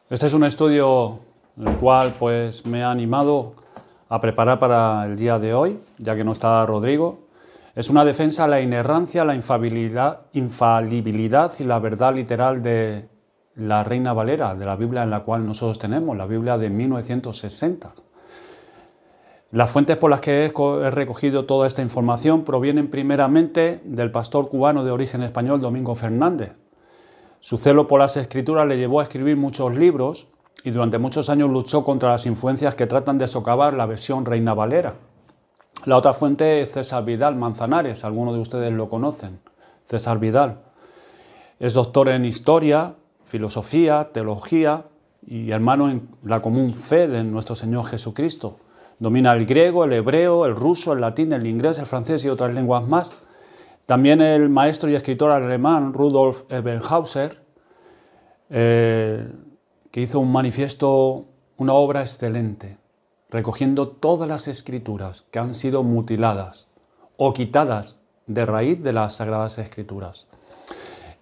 Este es un estudio el cual pues me ha animado a preparar para el día de hoy, ya que no está Rodrigo. Es una defensa a la inerrancia, la infalibilidad y la verdad literal de la Reina Valera, de la Biblia en la cual nosotros tenemos, la Biblia de 1960. Las fuentes por las que he recogido toda esta información provienen primeramente del pastor cubano de origen español Domingo Fernández. Su celo por las escrituras le llevó a escribir muchos libros y durante muchos años luchó contra las influencias que tratan de socavar la versión Reina Valera. La otra fuente es César Vidal Manzanares, algunos de ustedes lo conocen. César Vidal es doctor en historia, filosofía, teología y hermano en la común fe de nuestro Señor Jesucristo. Domina el griego, el hebreo, el ruso, el latín, el inglés, el francés y otras lenguas más. También el maestro y escritor alemán Rudolf Ebenhauser, que hizo un manifiesto, una obra excelente, recogiendo todas las escrituras que han sido mutiladas o quitadas de raíz de las Sagradas Escrituras.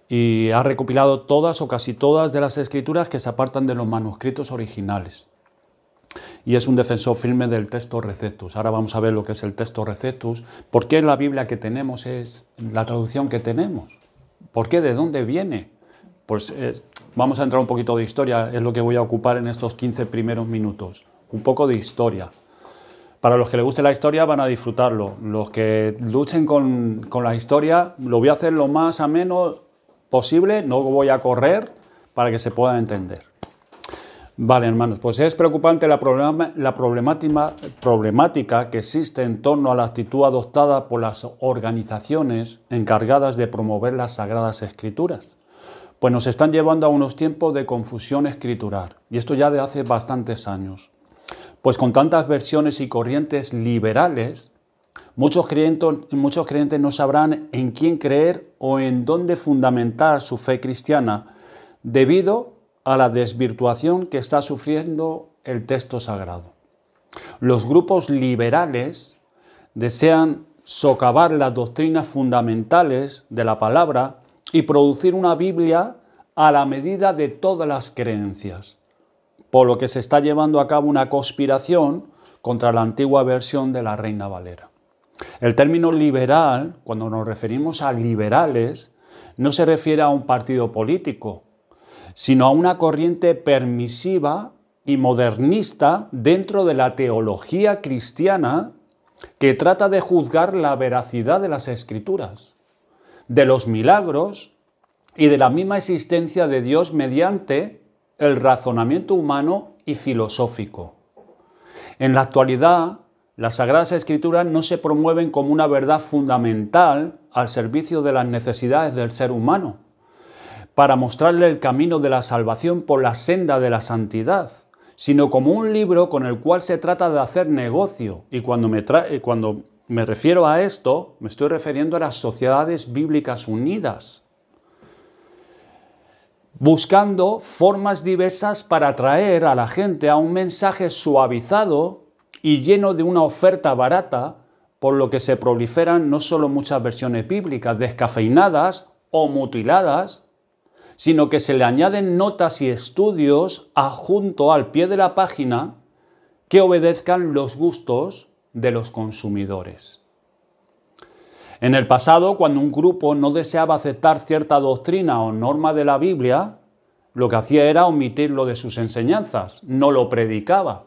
Y ha recopilado todas o casi todas de las escrituras que se apartan de los manuscritos originales. Y es un defensor firme del texto Receptus. Ahora vamos a ver lo que es el texto Receptus. ¿Por qué la Biblia que tenemos es la traducción que tenemos? ¿Por qué? ¿De dónde viene? Pues vamos a entrar un poquito de historia, es lo que voy a ocupar en estos 15 primeros minutos. Un poco de historia. Para los que les guste la historia van a disfrutarlo. Los que luchen con la historia, lo voy a hacer lo más ameno posible, no voy a correr para que se pueda entender. Vale, hermanos, pues es preocupante la problemática que existe en torno a la actitud adoptada por las organizaciones encargadas de promover las Sagradas Escrituras, pues nos están llevando a unos tiempos de confusión escritural, y esto ya de hace bastantes años. Pues con tantas versiones y corrientes liberales, muchos creyentes no sabrán en quién creer o en dónde fundamentar su fe cristiana debido a la desvirtuación que está sufriendo el texto sagrado. Los grupos liberales desean socavar las doctrinas fundamentales de la palabra y producir una Biblia a la medida de todas las creencias, por lo que se está llevando a cabo una conspiración contra la antigua versión de la Reina Valera. El término liberal, cuando nos referimos a liberales, no se refiere a un partido político, sino a una corriente permisiva y modernista dentro de la teología cristiana que trata de juzgar la veracidad de las Escrituras, de los milagros y de la misma existencia de Dios mediante el razonamiento humano y filosófico. En la actualidad, las Sagradas Escrituras no se promueven como una verdad fundamental al servicio de las necesidades del ser humano, para mostrarle el camino de la salvación por la senda de la santidad, sino como un libro con el cual se trata de hacer negocio. Y cuando me refiero a esto, me estoy refiriendo a las sociedades bíblicas unidas, buscando formas diversas para atraer a la gente a un mensaje suavizado y lleno de una oferta barata, por lo que se proliferan no solo muchas versiones bíblicas descafeinadas o mutiladas, sino que se le añaden notas y estudios adjunto al pie de la página que obedezcan los gustos de los consumidores. En el pasado, cuando un grupo no deseaba aceptar cierta doctrina o norma de la Biblia, lo que hacía era omitirlo de sus enseñanzas, no lo predicaba.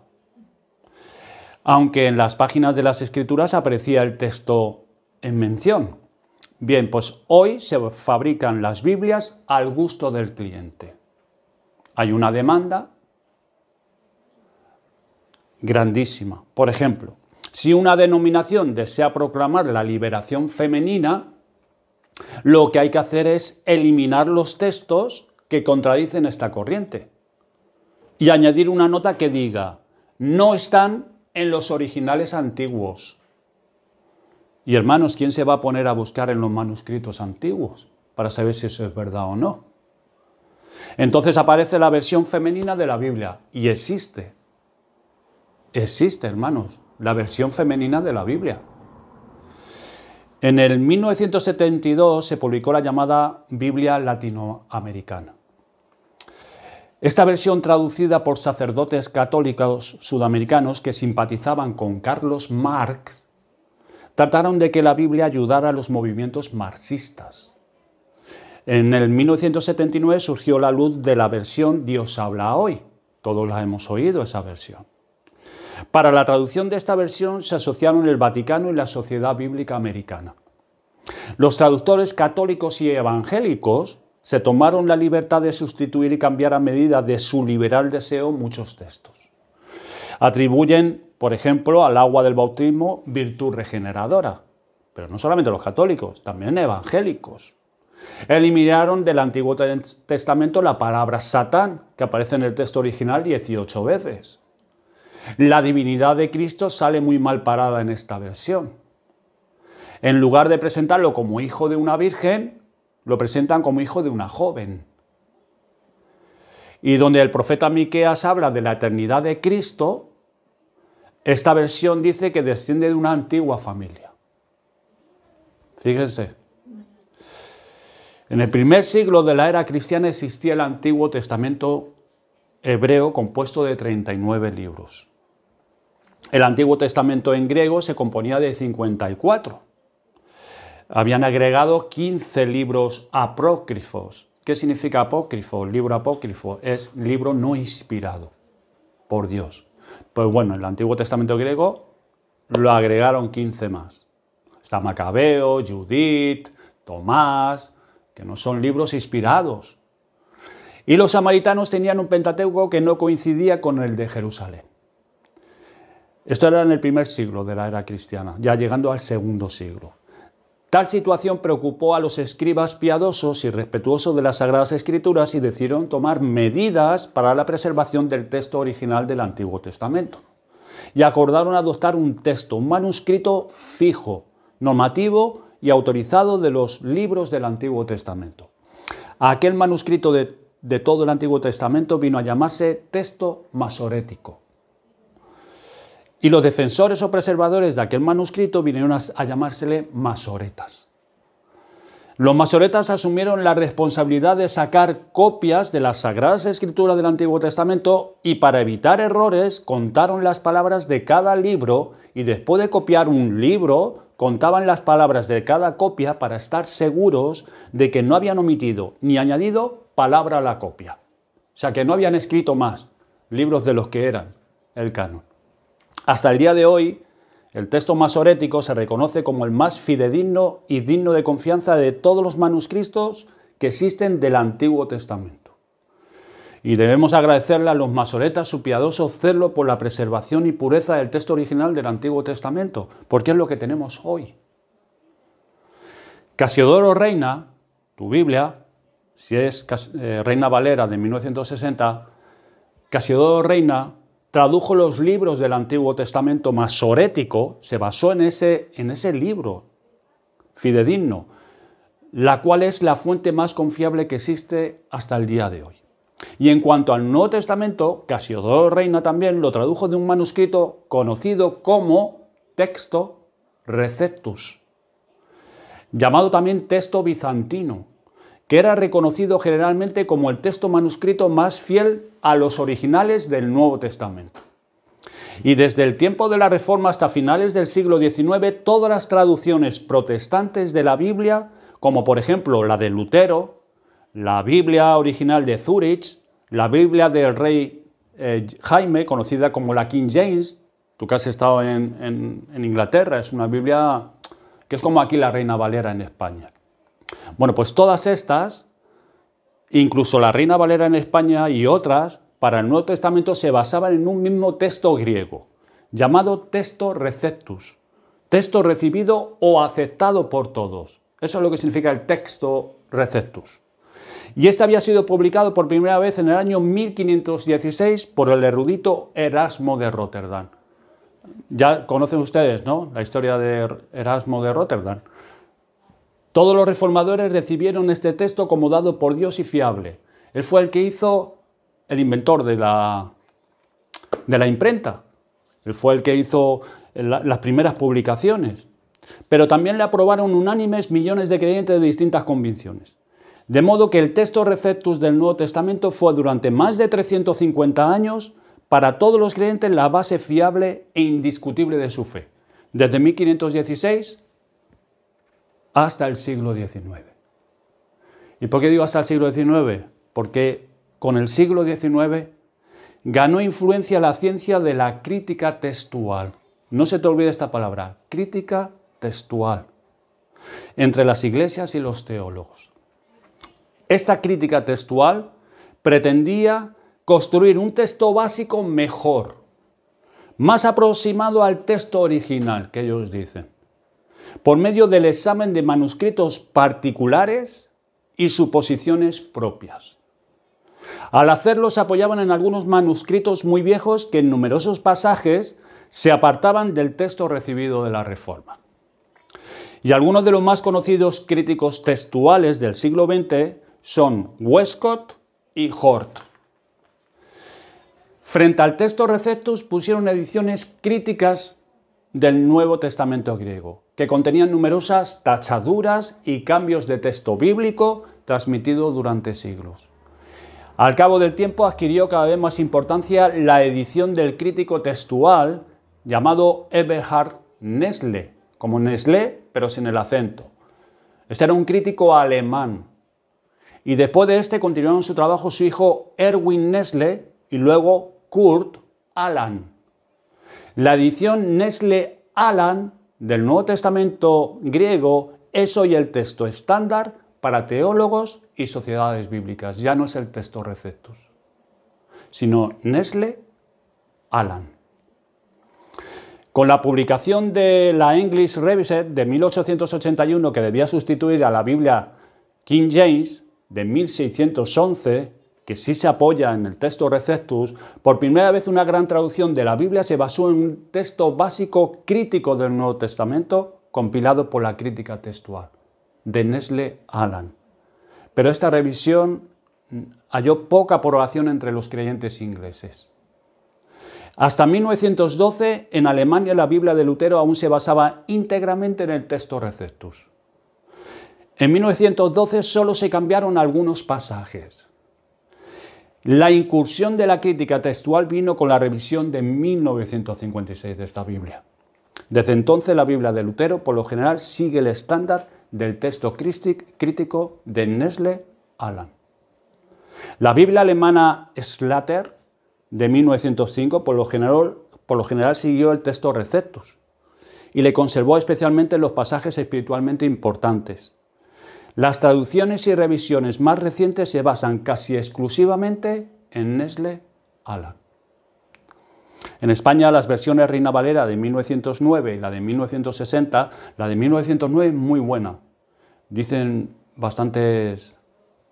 Aunque en las páginas de las Escrituras aparecía el texto en mención. Bien, pues hoy se fabrican las Biblias al gusto del cliente. Hay una demanda grandísima. Por ejemplo, si una denominación desea proclamar la liberación femenina, lo que hay que hacer es eliminar los textos que contradicen esta corriente y añadir una nota que diga: no están en los originales antiguos. Y hermanos, ¿quién se va a poner a buscar en los manuscritos antiguos para saber si eso es verdad o no? Entonces aparece la versión femenina de la Biblia y existe, hermanos, la versión femenina de la Biblia. En el 1972 se publicó la llamada Biblia Latinoamericana. Esta versión, traducida por sacerdotes católicos sudamericanos que simpatizaban con Carlos Marx, trataron de que la Biblia ayudara a los movimientos marxistas. En el 1979 surgió la luz de la versión Dios habla hoy. Todos la hemos oído, esa versión. Para la traducción de esta versión se asociaron el Vaticano y la Sociedad Bíblica Americana. Los traductores católicos y evangélicos se tomaron la libertad de sustituir y cambiar a medida de su liberal deseo muchos textos. Atribuyen, por ejemplo, al agua del bautismo virtud regeneradora, pero no solamente los católicos, también evangélicos. Eliminaron del Antiguo Testamento la palabra Satán, que aparece en el texto original 18 veces. La divinidad de Cristo sale muy mal parada en esta versión. En lugar de presentarlo como hijo de una virgen, lo presentan como hijo de una joven. Y donde el profeta Miqueas habla de la eternidad de Cristo, esta versión dice que desciende de una antigua familia. Fíjense. En el primer siglo de la era cristiana existía el Antiguo Testamento hebreo compuesto de 39 libros. El Antiguo Testamento en griego se componía de 54. Habían agregado 15 libros apócrifos. ¿Qué significa apócrifo? Libro apócrifo es libro no inspirado por Dios. Pues bueno, en el Antiguo Testamento griego lo agregaron 15 más. Está Macabeo, Judith, Tomás, que no son libros inspirados. Y los samaritanos tenían un Pentateuco que no coincidía con el de Jerusalén. Esto era en el primer siglo de la era cristiana, ya llegando al segundo siglo. Tal situación preocupó a los escribas piadosos y respetuosos de las Sagradas Escrituras y decidieron tomar medidas para la preservación del texto original del Antiguo Testamento. Y acordaron adoptar un texto, un manuscrito fijo, normativo y autorizado de los libros del Antiguo Testamento. Aquel manuscrito de todo el Antiguo Testamento vino a llamarse texto masorético. Y los defensores o preservadores de aquel manuscrito vinieron a llamársele masoretas. Los masoretas asumieron la responsabilidad de sacar copias de las Sagradas Escrituras del Antiguo Testamento y para evitar errores contaron las palabras de cada libro y después de copiar un libro contaban las palabras de cada copia para estar seguros de que no habían omitido ni añadido palabra a la copia. O sea que no habían escrito más libros de los que eran el canon. Hasta el día de hoy, el texto masorético se reconoce como el más fidedigno y digno de confianza de todos los manuscritos que existen del Antiguo Testamento. Y debemos agradecerle a los masoretas su piadoso celo por la preservación y pureza del texto original del Antiguo Testamento, porque es lo que tenemos hoy. Casiodoro Reina, tu Biblia, si es Reina Valera de 1960, Casiodoro Reina tradujo los libros del Antiguo Testamento masorético, se basó en ese libro fidedigno, la cual es la fuente más confiable que existe hasta el día de hoy. Y en cuanto al Nuevo Testamento, Casiodoro Reina también lo tradujo de un manuscrito conocido como Texto Receptus, llamado también texto bizantino, que era reconocido generalmente como el texto manuscrito más fiel a los originales del Nuevo Testamento. Y desde el tiempo de la Reforma hasta finales del siglo XIX, todas las traducciones protestantes de la Biblia, como por ejemplo la de Lutero, la Biblia original de Zurich, la Biblia del rey Jaime, conocida como la King James, tú que has estado en Inglaterra, es una Biblia que es como aquí la Reina Valera en España. Bueno, pues todas estas, incluso la Reina Valera en España y otras, para el Nuevo Testamento se basaban en un mismo texto griego, llamado texto receptus, texto recibido o aceptado por todos. Eso es lo que significa el texto receptus. Y este había sido publicado por primera vez en el año 1516 por el erudito Erasmo de Rotterdam. Ya conocen ustedes, ¿no?, la historia de Erasmo de Rotterdam. Todos los reformadores recibieron este texto como dado por Dios y fiable. Él fue el que hizo, el inventor de la imprenta. Él fue el que hizo las primeras publicaciones. Pero también le aprobaron unánimes millones de creyentes de distintas convicciones. De modo que el texto receptus del Nuevo Testamento fue durante más de 350 años para todos los creyentes la base fiable e indiscutible de su fe, desde 1516 hasta el siglo XIX. ¿Y por qué digo hasta el siglo XIX? Porque con el siglo XIX ganó influencia la ciencia de la crítica textual. No se te olvide esta palabra, crítica textual, entre las iglesias y los teólogos. Esta crítica textual pretendía construir un texto básico mejor, más aproximado al texto original que ellos dicen, por medio del examen de manuscritos particulares y suposiciones propias. Al hacerlo se apoyaban en algunos manuscritos muy viejos que en numerosos pasajes se apartaban del texto recibido de la Reforma. Y algunos de los más conocidos críticos textuales del siglo XX son Westcott y Hort. Frente al texto receptus pusieron ediciones críticas del Nuevo Testamento griego, que contenían numerosas tachaduras y cambios de texto bíblico transmitido durante siglos. Al cabo del tiempo adquirió cada vez más importancia la edición del crítico textual llamado Eberhard Nestle, como Nestlé, pero sin el acento. Este era un crítico alemán. Y después de este continuaron su trabajo su hijo Erwin Nestle y luego Kurt Aland. La edición Nestle-Aland del Nuevo Testamento griego es hoy el texto estándar para teólogos y sociedades bíblicas. Ya no es el texto receptus, sino Nestle-Aland. Con la publicación de la English Revised de 1881, que debía sustituir a la Biblia King James de 1611, que sí se apoya en el texto receptus, por primera vez una gran traducción de la Biblia se basó en un texto básico crítico del Nuevo Testamento, compilado por la crítica textual, de Nestle-Aland. Pero esta revisión halló poca aprobación entre los creyentes ingleses. Hasta 1912, en Alemania, la Biblia de Lutero aún se basaba íntegramente en el texto receptus. En 1912 solo se cambiaron algunos pasajes. La incursión de la crítica textual vino con la revisión de 1956 de esta Biblia. Desde entonces la Biblia de Lutero por lo general sigue el estándar del texto crítico de Nestle-Aland. La Biblia alemana Schlatter de 1905 por lo general siguió el texto receptus y le conservó especialmente los pasajes espiritualmente importantes. Las traducciones y revisiones más recientes se basan casi exclusivamente en Nestle-Aland. En España las versiones Reina Valera de 1909 y la de 1960, la de 1909 es muy buena. Dicen bastantes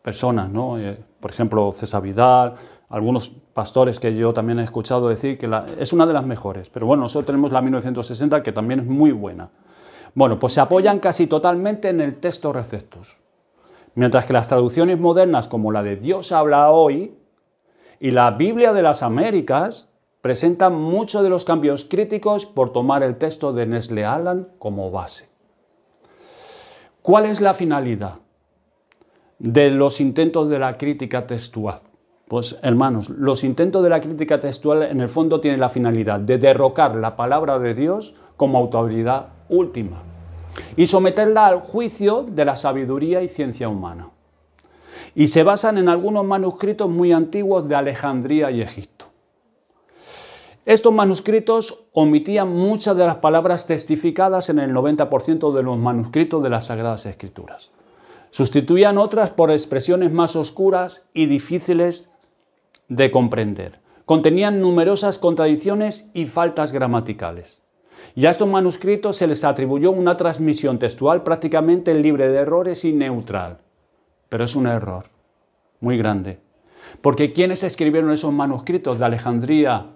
personas, ¿no? Por ejemplo, César Vidal, algunos pastores que yo también he escuchado decir que es una de las mejores. Pero bueno, nosotros tenemos la 1960 que también es muy buena. Bueno, pues se apoyan casi totalmente en el texto receptus, mientras que las traducciones modernas como la de Dios habla hoy y la Biblia de las Américas presentan muchos de los cambios críticos por tomar el texto de Nestle-Aland como base. ¿Cuál es la finalidad de los intentos de la crítica textual? Pues hermanos, los intentos de la crítica textual en el fondo tienen la finalidad de derrocar la palabra de Dios como autoridad última y someterla al juicio de la sabiduría y ciencia humana. Y se basan en algunos manuscritos muy antiguos de Alejandría y Egipto. Estos manuscritos omitían muchas de las palabras testificadas en el 90% de los manuscritos de las Sagradas Escrituras. Sustituían otras por expresiones más oscuras y difíciles de comprender. Contenían numerosas contradicciones y faltas gramaticales. Y a estos manuscritos se les atribuyó una transmisión textual prácticamente libre de errores y neutral. Pero es un error muy grande. Porque ¿quiénes escribieron esos manuscritos de Alejandría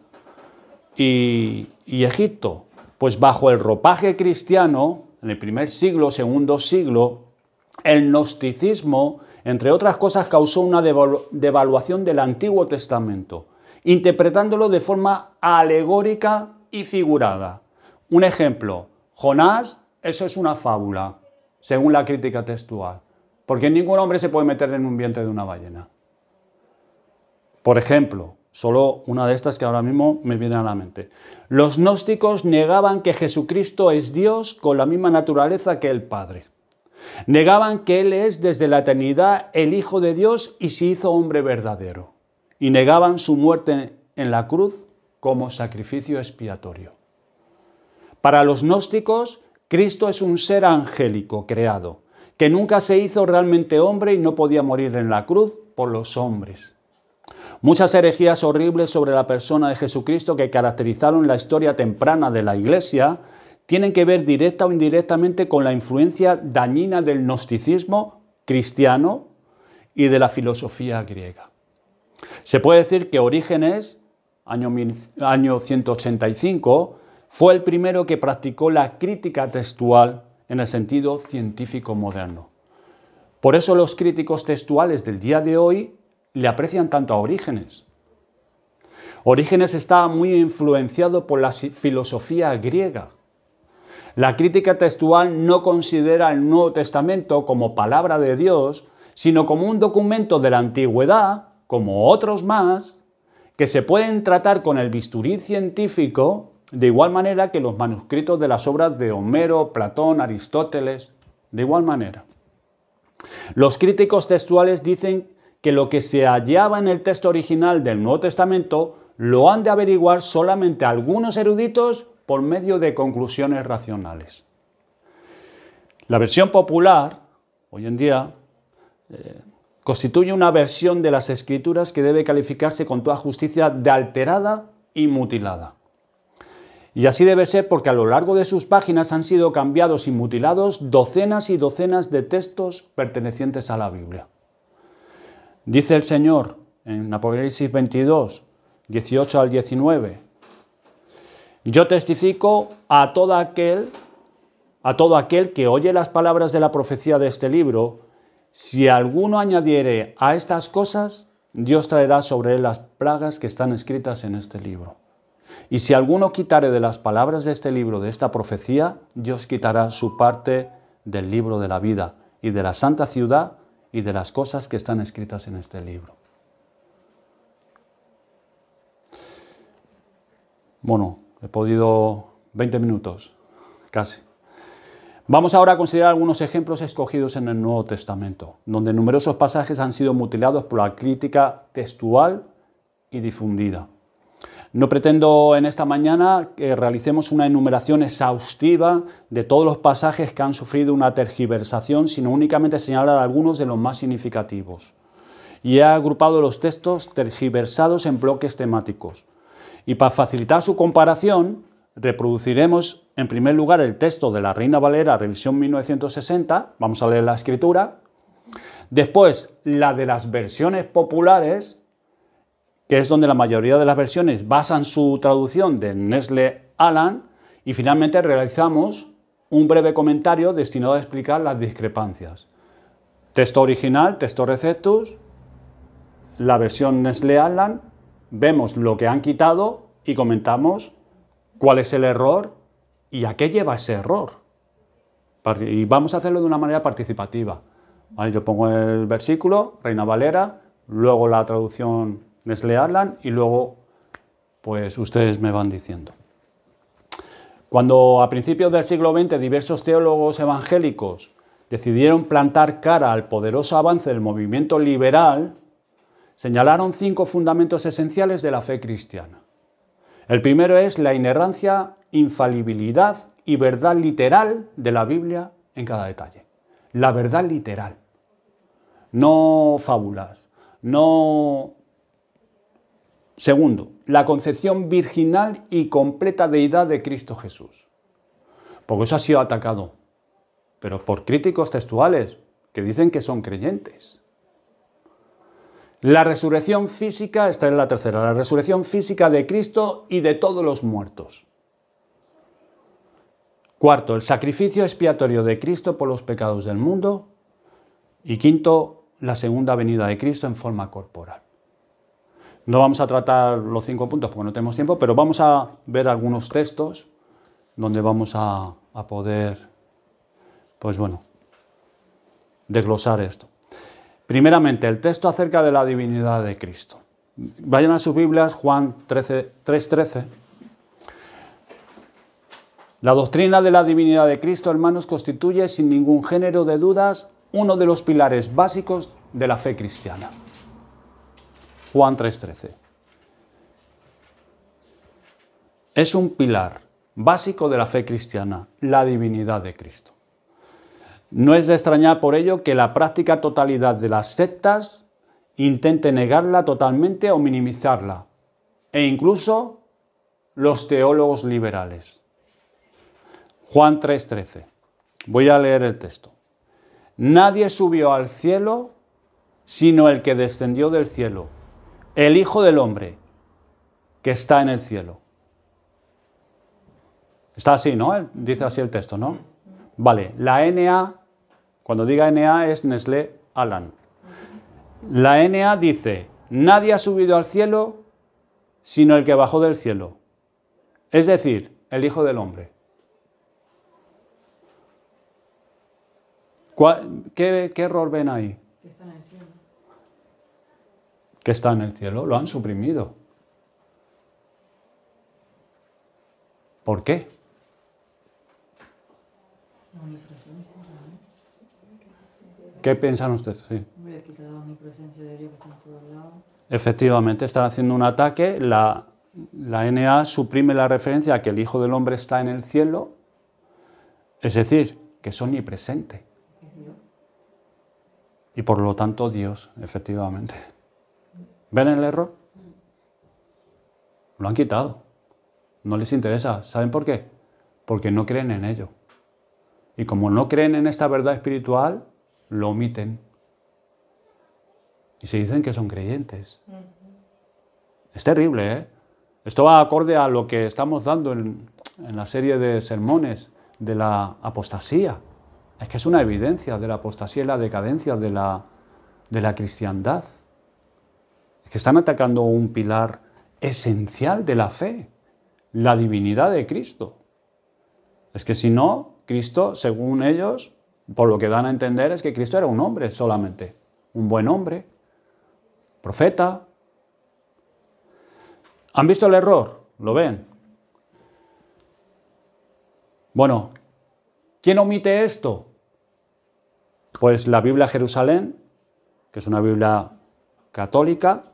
y Egipto? Pues bajo el ropaje cristiano, en el primer siglo, segundo siglo, el gnosticismo, entre otras cosas, causó una devaluación del Antiguo Testamento, interpretándolo de forma alegórica y figurada. Un ejemplo, Jonás, eso es una fábula, según la crítica textual, porque ningún hombre se puede meter en un vientre de una ballena. Por ejemplo, solo una de estas que ahora mismo me viene a la mente. Los gnósticos negaban que Jesucristo es Dios con la misma naturaleza que el Padre. Negaban que Él es desde la eternidad el Hijo de Dios y se hizo hombre verdadero. Y negaban su muerte en la cruz como sacrificio expiatorio. Para los gnósticos, Cristo es un ser angélico creado, que nunca se hizo realmente hombre y no podía morir en la cruz por los hombres. Muchas herejías horribles sobre la persona de Jesucristo que caracterizaron la historia temprana de la Iglesia tienen que ver directa o indirectamente con la influencia dañina del gnosticismo cristiano y de la filosofía griega. Se puede decir que Orígenes, año 185, fue el primero que practicó la crítica textual en el sentido científico moderno. Por eso los críticos textuales del día de hoy le aprecian tanto a Orígenes. Orígenes estaba muy influenciado por la filosofía griega. La crítica textual no considera el Nuevo Testamento como palabra de Dios, sino como un documento de la antigüedad, como otros más, que se pueden tratar con el bisturí científico de igual manera que los manuscritos de las obras de Homero, Platón, Aristóteles, de igual manera. Los críticos textuales dicen que lo que se hallaba en el texto original del Nuevo Testamento lo han de averiguar solamente algunos eruditos por medio de conclusiones racionales. La versión popular, hoy en día, constituye una versión de las Escrituras que debe calificarse con toda justicia de alterada y mutilada. Y así debe ser porque a lo largo de sus páginas han sido cambiados y mutilados docenas y docenas de textos pertenecientes a la Biblia. Dice el Señor en Apocalipsis 22, 18 al 19, yo testifico a todo aquel que oye las palabras de la profecía de este libro, si alguno añadiere a estas cosas, Dios traerá sobre él las plagas que están escritas en este libro. Y si alguno quitare de las palabras de este libro, de esta profecía, Dios quitará su parte del libro de la vida y de la santa ciudad y de las cosas que están escritas en este libro. Bueno, he podido 20 minutos, casi. Vamos ahora a considerar algunos ejemplos escogidos en el Nuevo Testamento, donde numerosos pasajes han sido mutilados por la crítica textual y difundida. No pretendo en esta mañana que realicemos una enumeración exhaustiva de todos los pasajes que han sufrido una tergiversación, sino únicamente señalar algunos de los más significativos. Y he agrupado los textos tergiversados en bloques temáticos. Y para facilitar su comparación, reproduciremos en primer lugar el texto de la Reina Valera, revisión 1960, vamos a leer la escritura. Después, la de las versiones populares, que es donde la mayoría de las versiones basan su traducción de Nestle Aland, y finalmente realizamos un breve comentario destinado a explicar las discrepancias. Texto original, texto receptus, la versión Nestle Aland, vemos lo que han quitado y comentamos cuál es el error y a qué lleva ese error. Y vamos a hacerlo de una manera participativa. ¿Vale? Yo pongo el versículo, Reina Valera, luego la traducción Nestle Aland y luego pues ustedes me van diciendo. Cuando a principios del siglo XX diversos teólogos evangélicos decidieron plantar cara al poderoso avance del movimiento liberal, señalaron 5 fundamentos esenciales de la fe cristiana. El primero es la inerrancia, infalibilidad y verdad literal de la Biblia en cada detalle. La verdad literal, no fábulas, no... Segundo, la concepción virginal y completa deidad de Cristo Jesús. Porque eso ha sido atacado, pero por críticos textuales que dicen que son creyentes. La resurrección física, esta es la tercera, la resurrección física de Cristo y de todos los muertos. Cuarto, el sacrificio expiatorio de Cristo por los pecados del mundo. Y quinto, la segunda venida de Cristo en forma corporal. No vamos a tratar los 5 puntos porque no tenemos tiempo, pero vamos a ver algunos textos donde vamos a poder, pues bueno, desglosar esto. Primeramente, el texto acerca de la divinidad de Cristo. Vayan a sus Biblias, Juan 3:13. La doctrina de la divinidad de Cristo, hermanos, constituye sin ningún género de dudas uno de los pilares básicos de la fe cristiana. Juan 3:13. Es un pilar básico de la fe cristiana, la divinidad de Cristo. No es de extrañar por ello que la práctica totalidad de las sectas intente negarla totalmente o minimizarla, e incluso los teólogos liberales. Juan 3:13. Voy a leer el texto. Nadie subió al cielo sino el que descendió del cielo, el Hijo del Hombre, que está en el cielo. Está así, ¿no? Dice así el texto, ¿no? Vale, la NA, cuando diga NA es Nestlé Alan. La NA dice, nadie ha subido al cielo sino el que bajó del cielo, es decir, el Hijo del Hombre. ¿Qué error ven ahí? Que está en el cielo. Que está en el cielo, lo han suprimido. ¿Por qué? La omnipresencia, ¿no? ¿Qué piensan ustedes? Sí. Hombre, quita la omnipresencia de Dios que está en todos lados. Efectivamente, están haciendo un ataque. La NA suprime la referencia a que el Hijo del Hombre está en el cielo, es decir, que es omnipresente. Es Dios. Y por lo tanto Dios, efectivamente. ¿Ven el error? Lo han quitado. No les interesa. ¿Saben por qué? Porque no creen en ello. Y como no creen en esta verdad espiritual, lo omiten. Y se dicen que son creyentes. Es terrible, ¿eh? Esto va acorde a lo que estamos dando en la serie de sermones de la apostasía. Es que es una evidencia de la apostasía y la decadencia de la cristiandad. Es que están atacando un pilar esencial de la fe, la divinidad de Cristo. Es que si no, Cristo, según ellos, por lo que dan a entender, es que Cristo era un hombre solamente, un buen hombre, profeta. ¿Han visto el error? ¿Lo ven? Bueno, ¿quién omite esto? Pues la Biblia Jerusalén, que es una Biblia católica,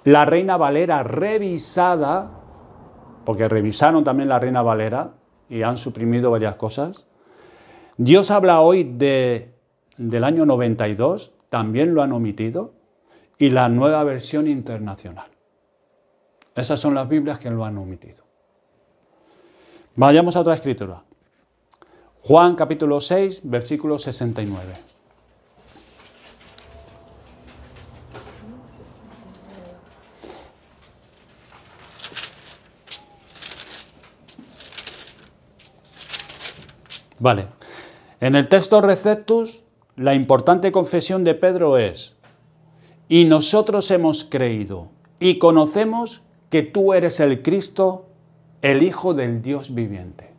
la Reina Valera revisada, porque revisaron también la Reina Valera y han suprimido varias cosas. Dios habla hoy del año 92, también lo han omitido, y la Nueva Versión Internacional. Esas son las Biblias que lo han omitido. Vayamos a otra escritura. Juan capítulo 6, versículo 69. Vale. En el texto Receptus, la importante confesión de Pedro es: y nosotros hemos creído y conocemos que tú eres el Cristo, el Hijo del Dios viviente.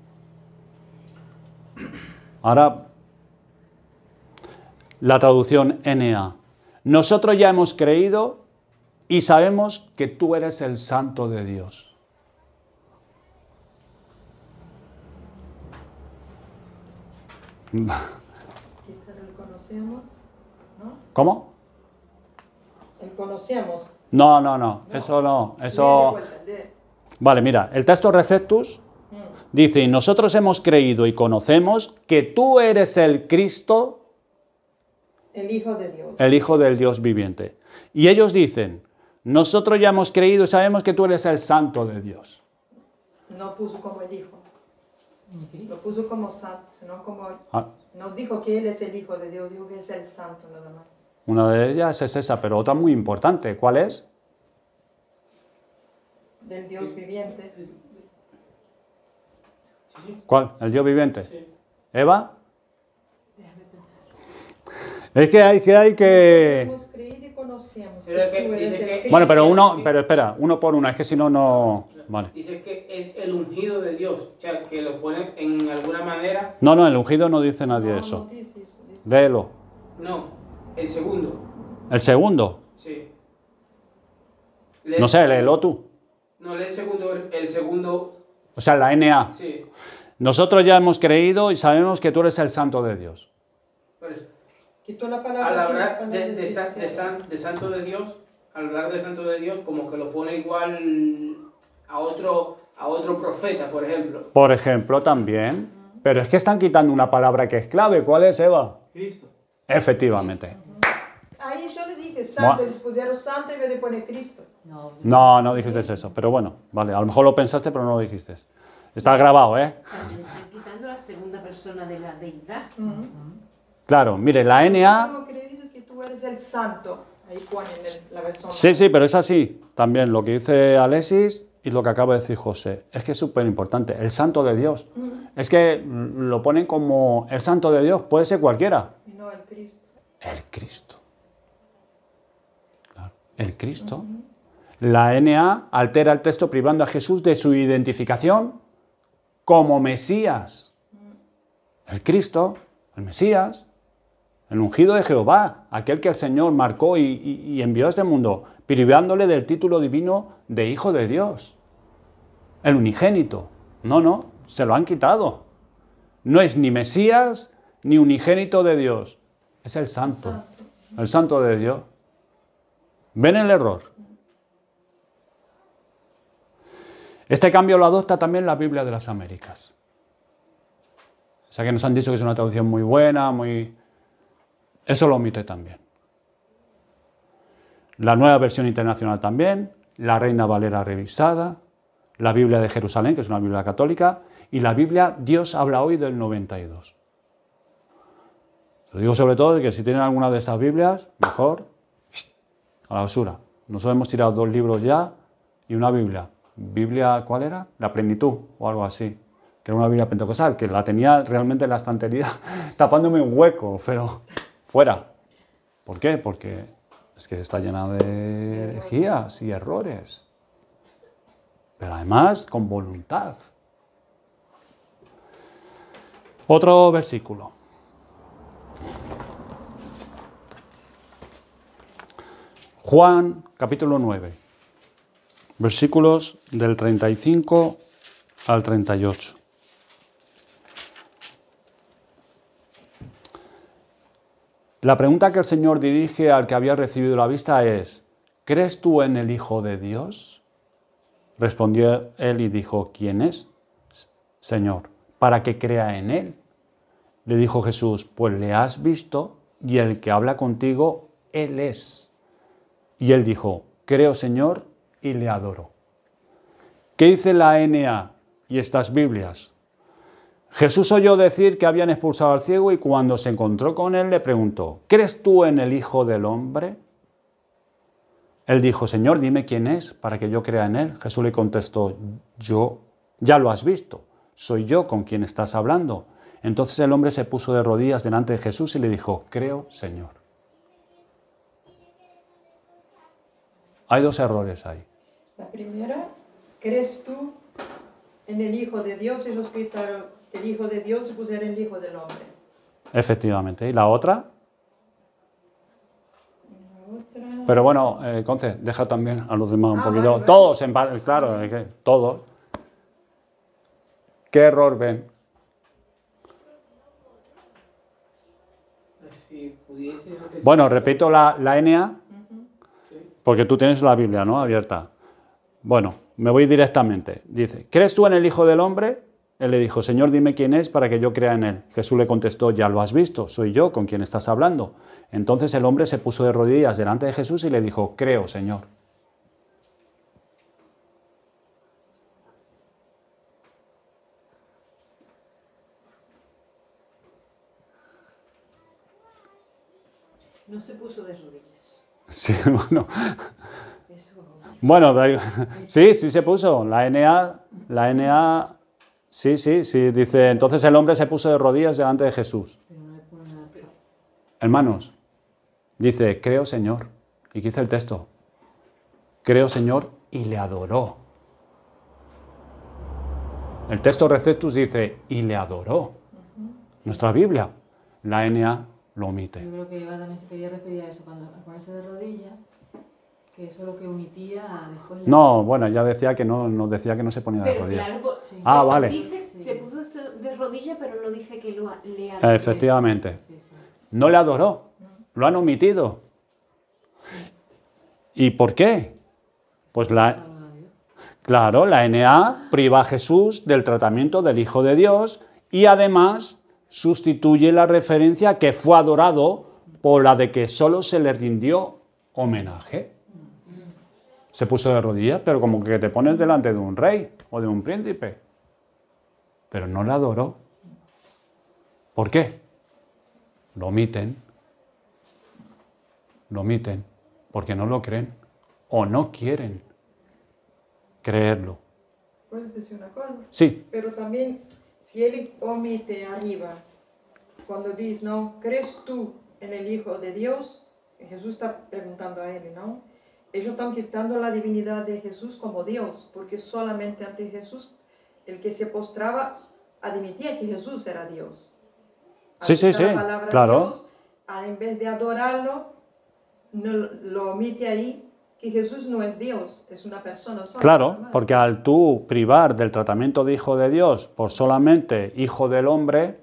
Ahora, la traducción NA. Nosotros ya hemos creído y sabemos que tú eres el Santo de Dios. El conocemos, ¿no? ¿Cómo? El conocemos. No, eso no. Eso... Vale, mira, el texto Receptus dice: y nosotros hemos creído y conocemos que tú eres el Cristo, El Hijo de Dios. el Hijo del Dios viviente. Y ellos dicen: nosotros ya hemos creído y sabemos que tú eres el Santo de Dios. No puso como el Hijo. Ni Cristo. Lo puso como santo, sino como... Ah, No dijo que Él es el Hijo de Dios, dijo que es el Santo nada más. una de ellas es esa, pero otra muy importante. ¿Cuál es? Del Dios viviente. ¿Cuál? ¿El Dios viviente? Sí. ¿Eva? Es que hay que... Hemos creído y conocemos Pero que que tú eres dice el que- Cristo. Bueno, pero espera, uno por uno, es que si no, no... Vale. Dice que es el ungido de Dios, o sea, que lo ponen en alguna manera. No, el ungido no dice nadie No, eso. no dice eso. Léelo. No, el segundo. El segundo. Sí. No sé, léelo tú. No, lee el segundo. O sea, la NA. Sí. Nosotros ya hemos creído y sabemos que tú eres el Santo de Dios. Por eso. Quitó la Al palabra. hablar de santo de Dios, al hablar de santo de Dios, como que lo pone igual a otro profeta, por ejemplo. Por ejemplo, también. Pero es que están quitando una palabra que es clave. ¿Cuál es, Eva? Cristo. Efectivamente. Ahí yo le dije santo, Buah. ellos pusieron santo en vez de poner Cristo. No, No, no dijiste eso. Pero bueno, vale. A lo mejor lo pensaste, pero no lo dijiste. Está grabado, ¿eh? También están quitando la segunda persona de la deidad. Claro, mire, la NA... Hemos creído que tú eres el santo. Ahí ponen la versión. Sí, sí, pero es así. También lo que dice Alexis y lo que acaba de decir José. Es que es súper importante. El Santo de Dios. Es que lo ponen como el Santo de Dios. Puede ser cualquiera. Y no el Cristo. El Cristo. Claro, el Cristo. La NA altera el texto privando a Jesús de su identificación como Mesías. El Cristo, el Mesías, el ungido de Jehová, aquel que el Señor marcó y envió a este mundo, privándole del título divino de Hijo de Dios. El unigénito. No, no, se lo han quitado. No es ni Mesías ni unigénito de Dios. Es el Santo. El Santo de Dios. ¿Ven el error? Este cambio lo adopta también la Biblia de las Américas. O sea que nos han dicho que es una traducción muy buena, muy... Eso lo omite también. La Nueva Versión Internacional también, la Reina Valera revisada, la Biblia de Jerusalén, que es una Biblia católica, y la Biblia Dios habla hoy del 92. Lo digo sobre todo de que si tienen alguna de esas Biblias, mejor a la basura. Nosotros hemos tirado 2 libros ya y una Biblia. ¿Biblia cuál era? La Plenitud o algo así. Que era una Biblia pentecostal, que la tenía realmente en la estantería tapándome un hueco, pero fuera. ¿Por qué? Porque es que está llena de herejías y errores. Pero además con voluntad. Otro versículo. Juan, capítulo 9, versículos del 35 al 38. La pregunta que el Señor dirige al que había recibido la vista es: ¿crees tú en el Hijo de Dios? Respondió él y dijo: ¿quién es, Señor, para que crea en él? Le dijo Jesús: pues le has visto y el que habla contigo, él es. Y él dijo: creo, Señor, y le adoro. ¿Qué dice la NA y estas Biblias? Jesús oyó decir que habían expulsado al ciego y cuando se encontró con él le preguntó: ¿crees tú en el Hijo del Hombre? Él dijo: Señor, dime quién es para que yo crea en él. Jesús le contestó: yo, ya lo has visto, soy yo con quien estás hablando. Entonces el hombre se puso de rodillas delante de Jesús y le dijo: creo, Señor. Hay 2 errores ahí. La primera, ¿crees tú en el Hijo de Dios? Ellos quitaron el Hijo de Dios y pusieron el Hijo del Hombre. Efectivamente. ¿Y la otra? Pero bueno, Conce, deja también a los demás un poquito. Vale. Todos, claro, es que todos. ¿Qué error ven? Si pudiese repetir. Bueno, repito la NA, porque tú tienes la Biblia, ¿no?, abierta. Bueno, me voy directamente. Dice: ¿crees tú en el Hijo del Hombre? Él le dijo: Señor, dime quién es para que yo crea en él. Jesús le contestó: ya lo has visto, soy yo con quien estás hablando. Entonces el hombre se puso de rodillas delante de Jesús y le dijo: creo, Señor. No se puso de rodillas. Sí, bueno. Eso. Bueno, sí se puso. La NA, sí, dice: entonces el hombre se puso de rodillas delante de Jesús. Pero no le pone nada peor. Hermanos, dice: creo, Señor. ¿Y qué dice el texto? Creo, Señor, y le adoró. El texto Receptus dice: y le adoró. Nuestra Biblia. La NA lo omite. Yo creo que Eva también se quería referir a eso, cuando al ponerse de rodillas, que eso es lo que omitía después. No, bueno, ya decía que no decía que no se ponía de Pero rodillas. claro, Sí. Ah, vale. dice, Sí. se puso de rodillas, pero no dice que le adoró. Efectivamente. Sí, sí. No le adoró, lo han omitido. ¿Y por qué? Pues claro, la NA priva a Jesús del tratamiento del Hijo de Dios y además sustituye la referencia que fue adorado por la de que solo se le rindió homenaje. Se puso de rodillas, pero como que te pones delante de un rey o de un príncipe. Pero no le adoró. ¿Por qué? Lo omiten. Lo omiten porque no lo creen o no quieren creerlo. ¿Puedes decir una cosa? Sí, Pero también, si él omite arriba, cuando dice, ¿no? ¿Crees tú en el Hijo de Dios? Jesús está preguntando a él, ¿no? Ellos están quitando la divinidad de Jesús como Dios, porque solamente ante Jesús, el que se postraba admitía que Jesús era Dios. Al Sí, sí, quitar sí, la palabra claro. Dios, en vez de adorarlo, no, lo omite ahí, que Jesús no es Dios, es una persona sola. nada claro, más. porque al tú privar del tratamiento de Hijo de Dios por solamente Hijo del hombre,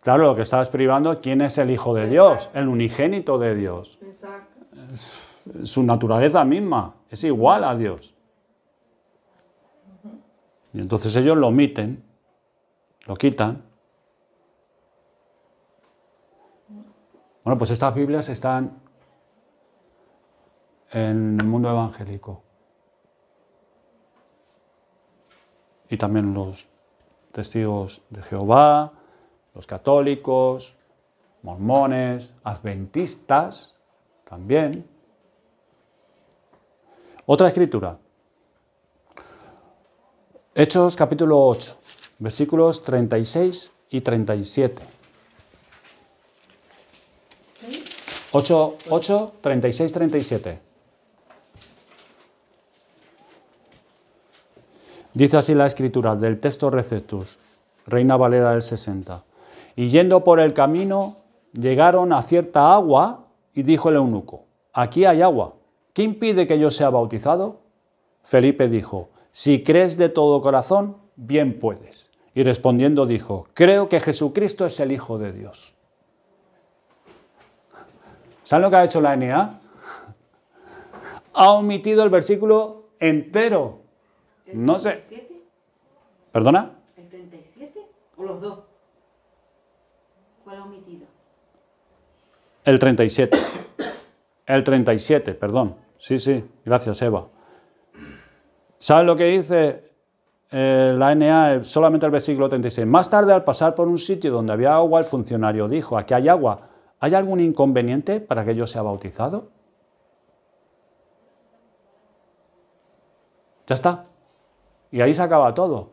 claro, lo que estás privando, ¿quién es el Hijo de Dios? Exacto. El unigénito de Dios. Exacto. Su naturaleza misma es igual a Dios. Y entonces ellos lo omiten, lo quitan. Bueno, pues estas Biblias están en el mundo evangélico. Y también los testigos de Jehová, los católicos, mormones, adventistas, también. Otra escritura. Hechos capítulo 8, versículos 36 y 37. 8, 36, 37. Dice así la escritura del texto Receptus, Reina Valera del 60. Y yendo por el camino, llegaron a cierta agua y dijo el eunuco, aquí hay agua, ¿qué impide que yo sea bautizado? Felipe dijo, si crees de todo corazón, bien puedes. Y respondiendo dijo, creo que Jesucristo es el Hijo de Dios. ¿Saben lo que ha hecho la NA? Ha omitido el versículo entero. No sé. ¿37? ¿Perdona? ¿El 37? ¿O los dos? ¿Cuál ha omitido? El 37. El 37, perdón. Sí, sí, gracias, Eva. ¿Sabes lo que dice la NA? Solamente el versículo 36. Más tarde, al pasar por un sitio donde había agua, el funcionario dijo, aquí hay agua. ¿Hay algún inconveniente para que yo sea bautizado? Ya está. Y ahí se acaba todo.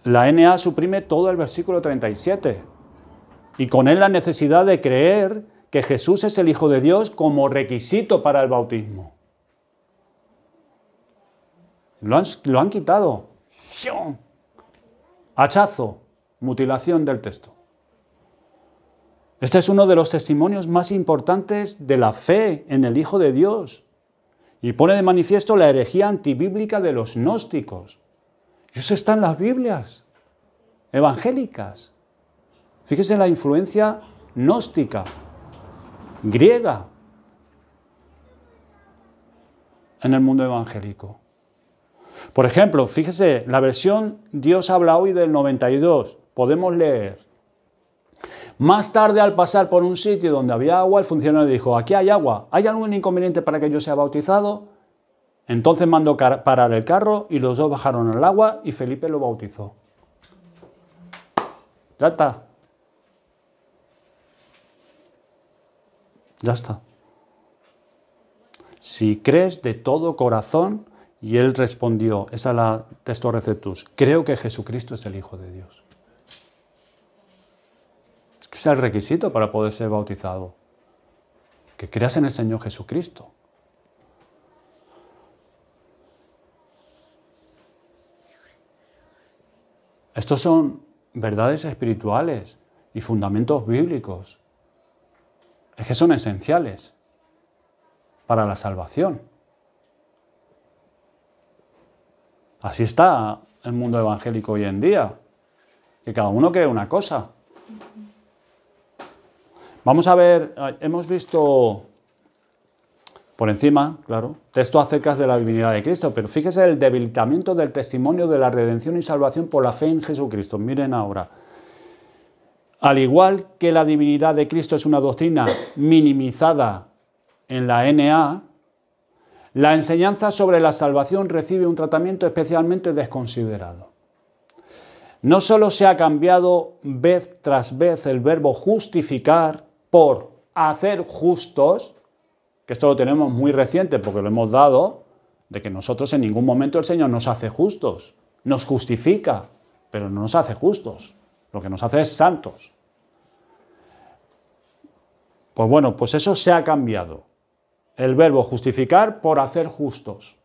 La NA suprime todo el versículo 37. Y con él la necesidad de creer que Jesús es el Hijo de Dios como requisito para el bautismo. Lo han quitado. Hachazo, mutilación del texto. Este es uno de los testimonios más importantes de la fe en el Hijo de Dios y pone de manifiesto la herejía antibíblica de los gnósticos. Y eso está en las Biblias evangélicas. Fíjese la influencia gnóstica, griega, en el mundo evangélico. Por ejemplo, fíjese, la versión Dios habla hoy del 92, podemos leer. Más tarde, al pasar por un sitio donde había agua, el funcionario dijo, aquí hay agua, ¿hay algún inconveniente para que yo sea bautizado? Entonces mandó parar el carro y los dos bajaron al agua y Felipe lo bautizó. Ya está. Ya está. Si crees de todo corazón, y él respondió, esa es la texto Receptus, creo que Jesucristo es el Hijo de Dios. Es el requisito para poder ser bautizado. Que creas en el Señor Jesucristo. Estos son verdades espirituales y fundamentos bíblicos. Es que son esenciales para la salvación. Así está el mundo evangélico hoy en día, que cada uno cree una cosa. Vamos a ver, hemos visto por encima, claro, texto acerca de la divinidad de Cristo, pero fíjese el debilitamiento del testimonio de la redención y salvación por la fe en Jesucristo. Miren ahora, al igual que la divinidad de Cristo es una doctrina minimizada en la NA, la enseñanza sobre la salvación recibe un tratamiento especialmente desconsiderado. No solo se ha cambiado vez tras vez el verbo justificar por hacer justos, que esto lo tenemos muy reciente porque lo hemos dado, de que nosotros en ningún momento el Señor nos hace justos, nos justifica, pero no nos hace justos, lo que nos hace es santos. Pues bueno, pues eso se ha cambiado, el verbo justificar por hacer justos,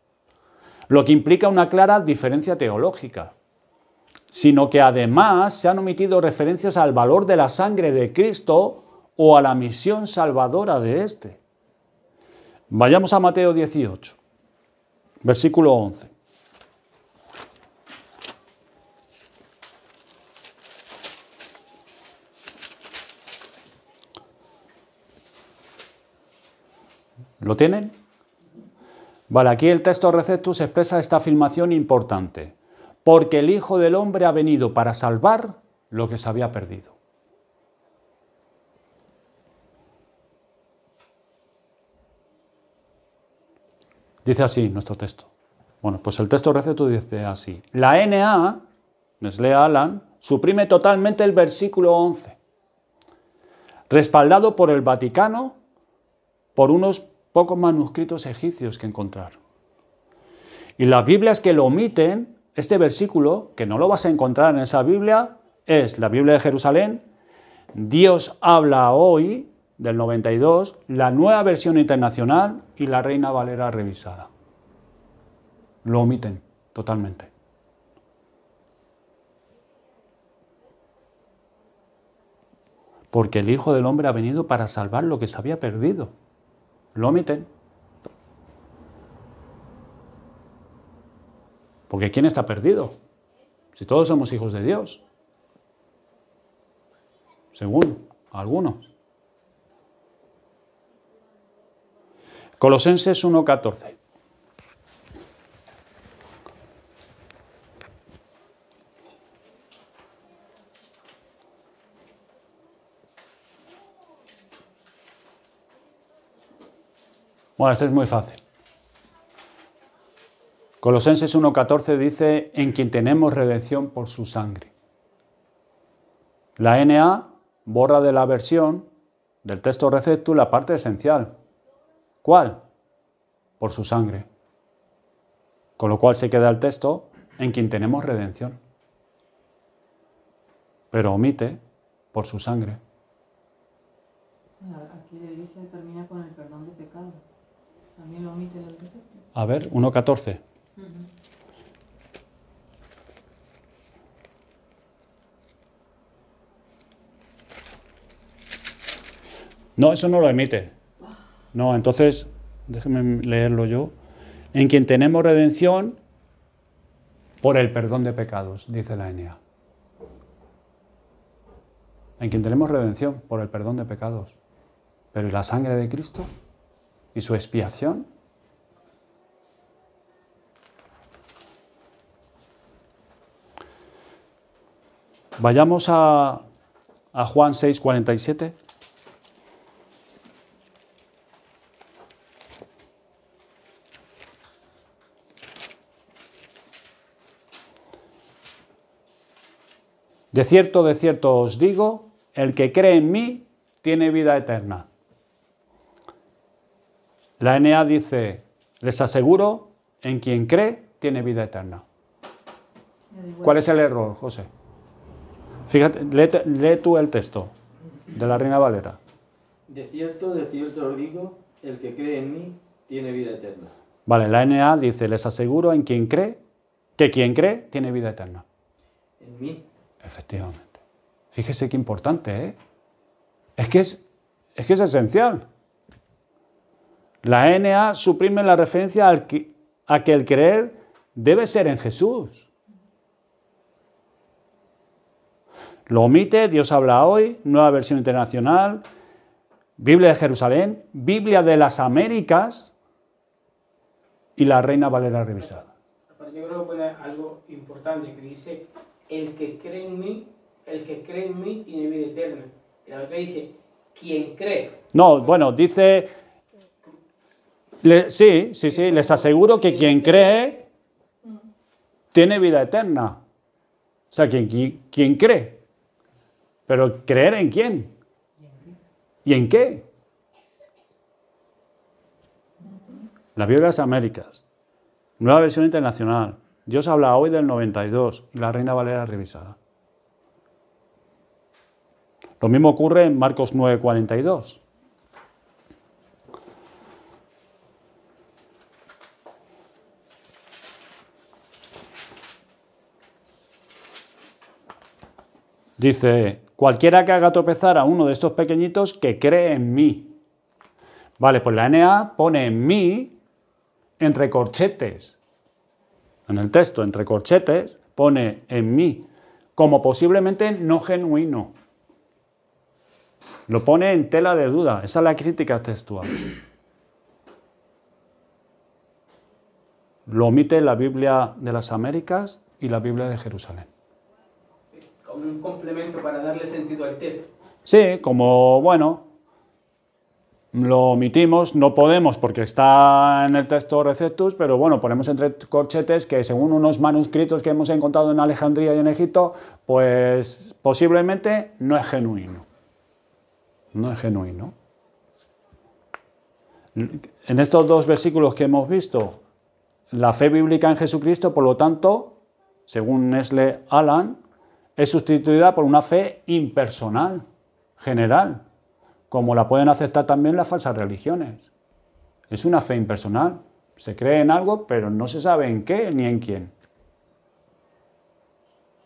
lo que implica una clara diferencia teológica, sino que además se han omitido referencias al valor de la sangre de Cristo o a la misión salvadora de éste. Vayamos a Mateo 18, versículo 11. ¿Lo tienen? Vale, aquí el texto Receptus expresa esta afirmación importante. Porque el Hijo del Hombre ha venido para salvar lo que se había perdido. Dice así nuestro texto. Bueno, pues el texto Receptus dice así. La NA, Nestlé Aland, suprime totalmente el versículo 11, respaldado por el Vaticano por unos pocos manuscritos egipcios que encontraron. Y las Biblias que lo omiten, este versículo, que no lo vas a encontrar en esa Biblia, es la Biblia de Jerusalén, Dios habla hoy, del 92, la Nueva Versión Internacional y la Reina Valera revisada. Lo omiten totalmente. Porque el Hijo del Hombre ha venido para salvar lo que se había perdido. Lo omiten. Porque ¿quién está perdido? Si todos somos hijos de Dios. Según algunos. Colosenses 1:14. Bueno, este es muy fácil. Colosenses 1:14 dice, en quien tenemos redención por su sangre. La NA borra de la versión del texto Receptus la parte esencial. ¿Cuál? Por su sangre. Con lo cual se queda el texto, en quien tenemos redención. Pero omite, por su sangre. Aquí le dice, termina con el perdón de pecado. También lo omite del Receptus. A ver, 1:14. No, eso no lo emite. No, entonces, déjeme leerlo yo. En quien tenemos redención por el perdón de pecados, dice la NA. En quien tenemos redención por el perdón de pecados. Pero ¿y la sangre de Cristo? ¿Y su expiación? Vayamos a Juan 6:47. De cierto os digo, el que cree en mí tiene vida eterna. La NA dice, les aseguro, en quien cree tiene vida eterna. ¿Cuál es el error, José? Fíjate, lee tú el texto de la Reina Valera. De cierto os digo, el que cree en mí tiene vida eterna. Vale, la NA dice, les aseguro en quien cree, que quien cree tiene vida eterna. En mí. Efectivamente. Fíjese qué importante, ¿eh? Es que es esencial. La NA suprime la referencia a que el creer debe ser en Jesús. Lo omite, Dios habla hoy, Nueva Versión Internacional, Biblia de Jerusalén, Biblia de las Américas y la Reina Valera revisada. Yo creo que pone algo importante que dice, el que cree en mí tiene vida eterna. Y la otra dice, quien cree. No, bueno, dice, sí, les aseguro que quien cree tiene vida eterna. O sea, quien cree. Pero ¿creer en quién? ¿Y en qué? La Biblia de las Américas, Nueva Versión Internacional, Dios habla hoy del 92, y la Reina Valera revisada. Lo mismo ocurre en Marcos 9:42. Dice, cualquiera que haga tropezar a uno de estos pequeñitos que cree en mí. Vale, pues la NA pone en mí entre corchetes. En el texto, entre corchetes, pone en mí, como posiblemente no genuino. Lo pone en tela de duda. Esa es la crítica textual. Lo omite la Biblia de las Américas y la Biblia de Jerusalén. Como un complemento para darle sentido al texto. Sí, como, bueno, lo omitimos, no podemos porque está en el texto Receptus, pero bueno, ponemos entre corchetes que según unos manuscritos que hemos encontrado en Alejandría y en Egipto, pues posiblemente no es genuino. No es genuino. En estos dos versículos que hemos visto, la fe bíblica en Jesucristo, por lo tanto, según Nestle Aland, es sustituida por una fe impersonal, general, como la pueden aceptar también las falsas religiones. Es una fe impersonal. Se cree en algo, pero no se sabe en qué ni en quién.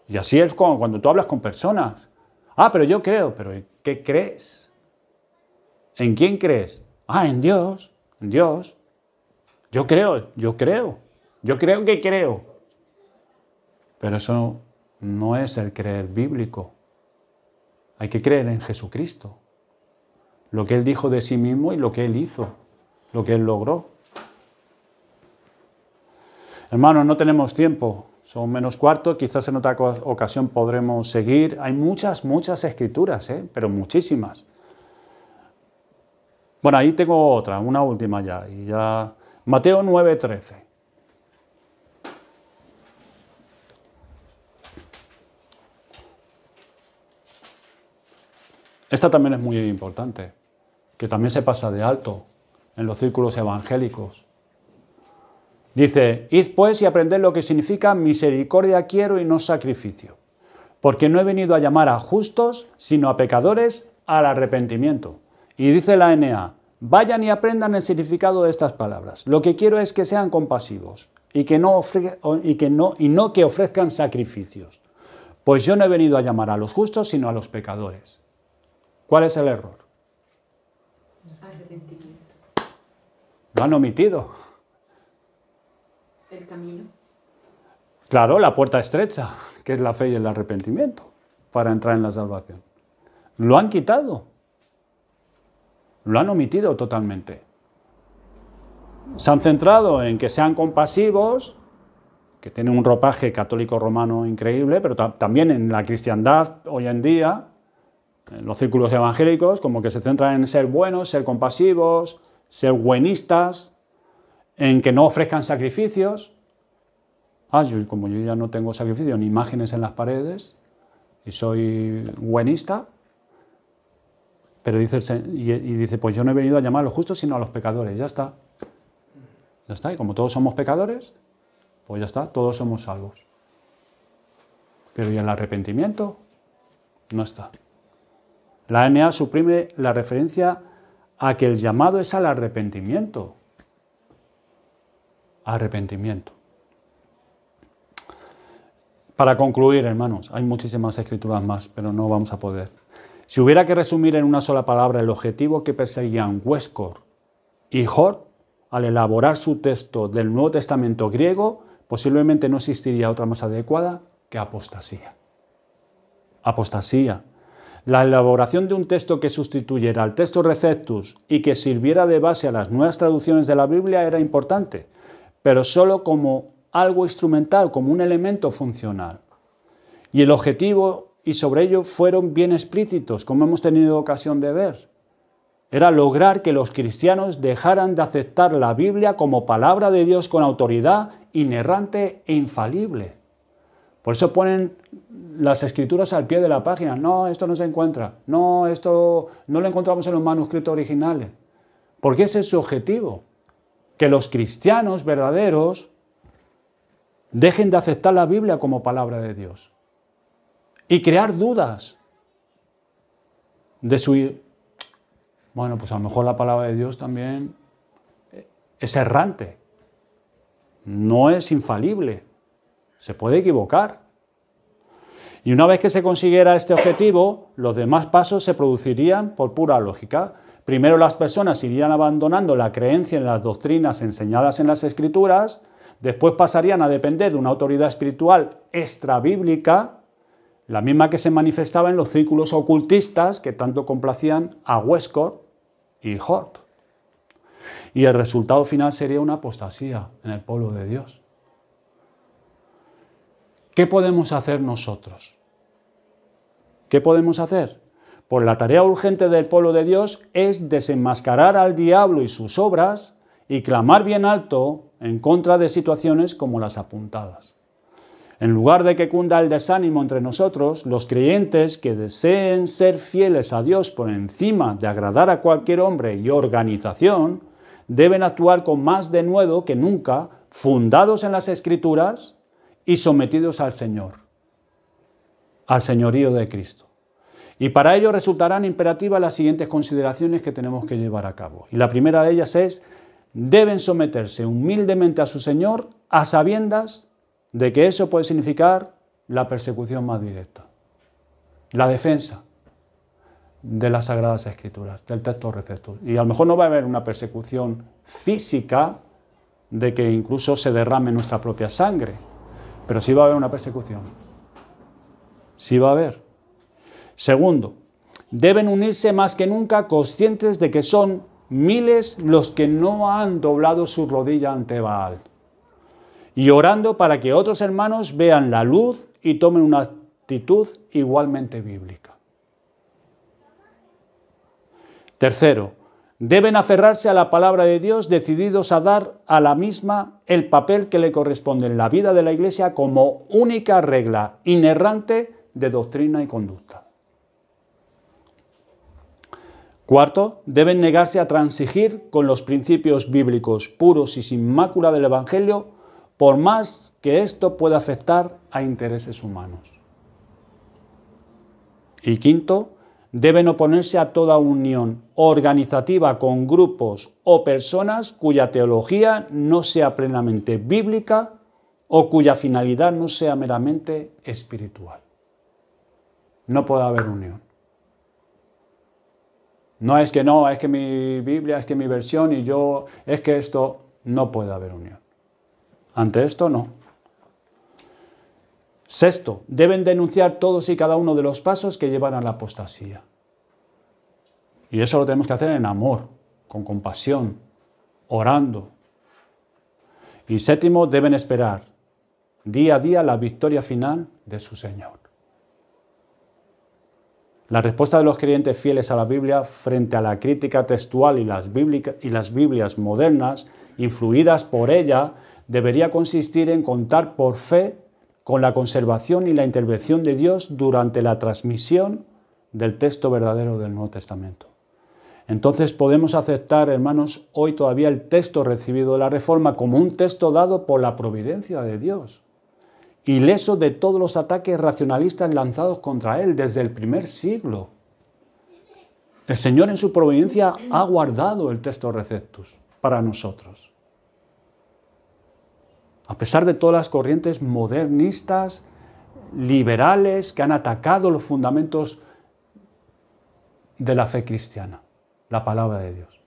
Y así es como cuando tú hablas con personas. Ah, pero yo creo. ¿Pero en qué crees? ¿En quién crees? Ah, en Dios. En Dios. Yo creo. Yo creo que creo. Pero eso no es el creer bíblico. Hay que creer en Jesucristo. Lo que Él dijo de sí mismo y lo que Él hizo, lo que Él logró. Hermanos, no tenemos tiempo, son -4, quizás en otra ocasión podremos seguir. Hay muchas escrituras, pero muchísimas. Bueno, ahí tengo otra, una última ya. Mateo 9:13. Esta también es muy importante, que también se pasa de alto en los círculos evangélicos. Dice, id pues y aprended lo que significa misericordia quiero y no sacrificio, porque no he venido a llamar a justos, sino a pecadores al arrepentimiento. Y dice la NA, vayan y aprendan el significado de estas palabras. Lo que quiero es que sean compasivos y no que ofrezcan sacrificios, pues yo no he venido a llamar a los justos, sino a los pecadores. ¿Cuál es el error? Arrepentimiento. Lo han omitido. El camino. Claro, la puerta estrecha, que es la fe y el arrepentimiento, para entrar en la salvación. Lo han quitado. Lo han omitido totalmente. Se han centrado en que sean compasivos, que tienen un ropaje católico romano increíble, pero también en la cristiandad hoy en día, en los círculos evangélicos, como que se centran en ser buenos, ser compasivos, ser buenistas, en que no ofrezcan sacrificios. Como yo ya no tengo sacrificio ni imágenes en las paredes y soy buenista, pero dice, pues yo no he venido a llamar a los justos sino a los pecadores, ya está. Ya está, y como todos somos pecadores, pues ya está, todos somos salvos. Pero ¿y el arrepentimiento? No está. La NA suprime la referencia a que el llamado es al arrepentimiento. Arrepentimiento. Para concluir, hermanos, hay muchísimas escrituras más, pero no vamos a poder. Si hubiera que resumir en una sola palabra el objetivo que perseguían Westcott y Hort al elaborar su texto del Nuevo Testamento griego, posiblemente no existiría otra más adecuada que apostasía. Apostasía. La elaboración de un texto que sustituyera al texto Receptus y que sirviera de base a las nuevas traducciones de la Biblia era importante, pero solo como algo instrumental, como un elemento funcional. Y el objetivo y sobre ello fueron bien explícitos, como hemos tenido ocasión de ver. Era lograr que los cristianos dejaran de aceptar la Biblia como palabra de Dios con autoridad inerrante e infalible. Por eso ponen las escrituras al pie de la página. No, esto no se encuentra. No, esto no lo encontramos en los manuscritos originales. Porque ese es su objetivo. Que los cristianos verdaderos dejen de aceptar la Biblia como palabra de Dios. Y crear dudas de su... Bueno, pues a lo mejor la palabra de Dios también es errante. No es infalible. Se puede equivocar. Y una vez que se consiguiera este objetivo, los demás pasos se producirían por pura lógica. Primero las personas irían abandonando la creencia en las doctrinas enseñadas en las Escrituras, después pasarían a depender de una autoridad espiritual extrabíblica, la misma que se manifestaba en los círculos ocultistas que tanto complacían a Westcott y Hort. Y el resultado final sería una apostasía en el pueblo de Dios. ¿Qué podemos hacer nosotros? ¿Qué podemos hacer? Pues la tarea urgente del pueblo de Dios es desenmascarar al diablo y sus obras y clamar bien alto en contra de situaciones como las apuntadas. En lugar de que cunda el desánimo entre nosotros, los creyentes que deseen ser fieles a Dios por encima de agradar a cualquier hombre y organización, deben actuar con más denuedo que nunca, fundados en las Escrituras y sometidos al Señor, al señorío de Cristo. Y para ello resultarán imperativas las siguientes consideraciones que tenemos que llevar a cabo. Y la primera de ellas es: deben someterse humildemente a su Señor a sabiendas de que eso puede significar la persecución más directa, la defensa de las Sagradas Escrituras, del texto Receptus. Y a lo mejor no va a haber una persecución física de que incluso se derrame nuestra propia sangre, pero sí va a haber una persecución. Sí va a haber. Segundo, deben unirse más que nunca conscientes de que son miles los que no han doblado su rodilla ante Baal, y orando para que otros hermanos vean la luz y tomen una actitud igualmente bíblica. Tercero, deben aferrarse a la palabra de Dios, decididos a dar a la misma el papel que le corresponde en la vida de la Iglesia como única regla inerrante de doctrina y conducta. Cuarto, deben negarse a transigir con los principios bíblicos puros y sin mácula del Evangelio, por más que esto pueda afectar a intereses humanos. Y quinto, deben oponerse a toda unión organizativa con grupos o personas cuya teología no sea plenamente bíblica o cuya finalidad no sea meramente espiritual. No puede haber unión. No, es que mi Biblia, es que mi versión y yo, es que esto, no puede haber unión. Ante esto, no. Sexto, deben denunciar todos y cada uno de los pasos que llevan a la apostasía. Y eso lo tenemos que hacer en amor, con compasión, orando. Y séptimo, deben esperar día a día la victoria final de su Señor. La respuesta de los creyentes fieles a la Biblia frente a la crítica textual y las Biblias modernas, influidas por ella, debería consistir en contar por fe con la conservación y la intervención de Dios durante la transmisión del texto verdadero del Nuevo Testamento. Entonces podemos aceptar, hermanos, hoy todavía el texto recibido de la Reforma como un texto dado por la providencia de Dios, ileso de todos los ataques racionalistas lanzados contra él desde el primer siglo. El Señor en su providencia ha guardado el texto Receptus para nosotros. A pesar de todas las corrientes modernistas liberales que han atacado los fundamentos de la fe cristiana, la palabra de Dios.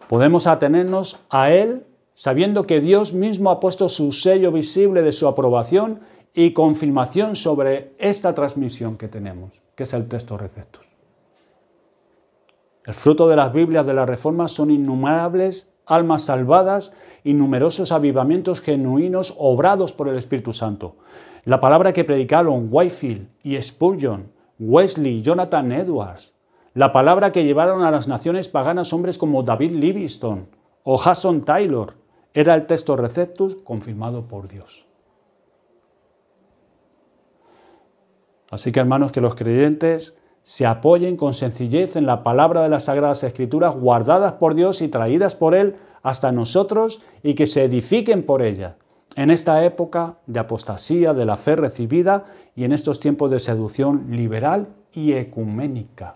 Podemos atenernos a él sabiendo que Dios mismo ha puesto su sello visible de su aprobación y confirmación sobre esta transmisión que tenemos, que es el Textus Receptus. El fruto de las Biblias de la Reforma son innumerables almas salvadas y numerosos avivamientos genuinos obrados por el Espíritu Santo. La palabra que predicaron Whitefield y Spurgeon, Wesley, Jonathan Edwards, la palabra que llevaron a las naciones paganas hombres como David Livingstone o Hudson Taylor, era el Textus Receptus confirmado por Dios. Así que, hermanos, que los creyentes se apoyen con sencillez en la palabra de las Sagradas Escrituras guardadas por Dios y traídas por Él hasta nosotros y que se edifiquen por ella en esta época de apostasía de la fe recibida y en estos tiempos de seducción liberal y ecuménica.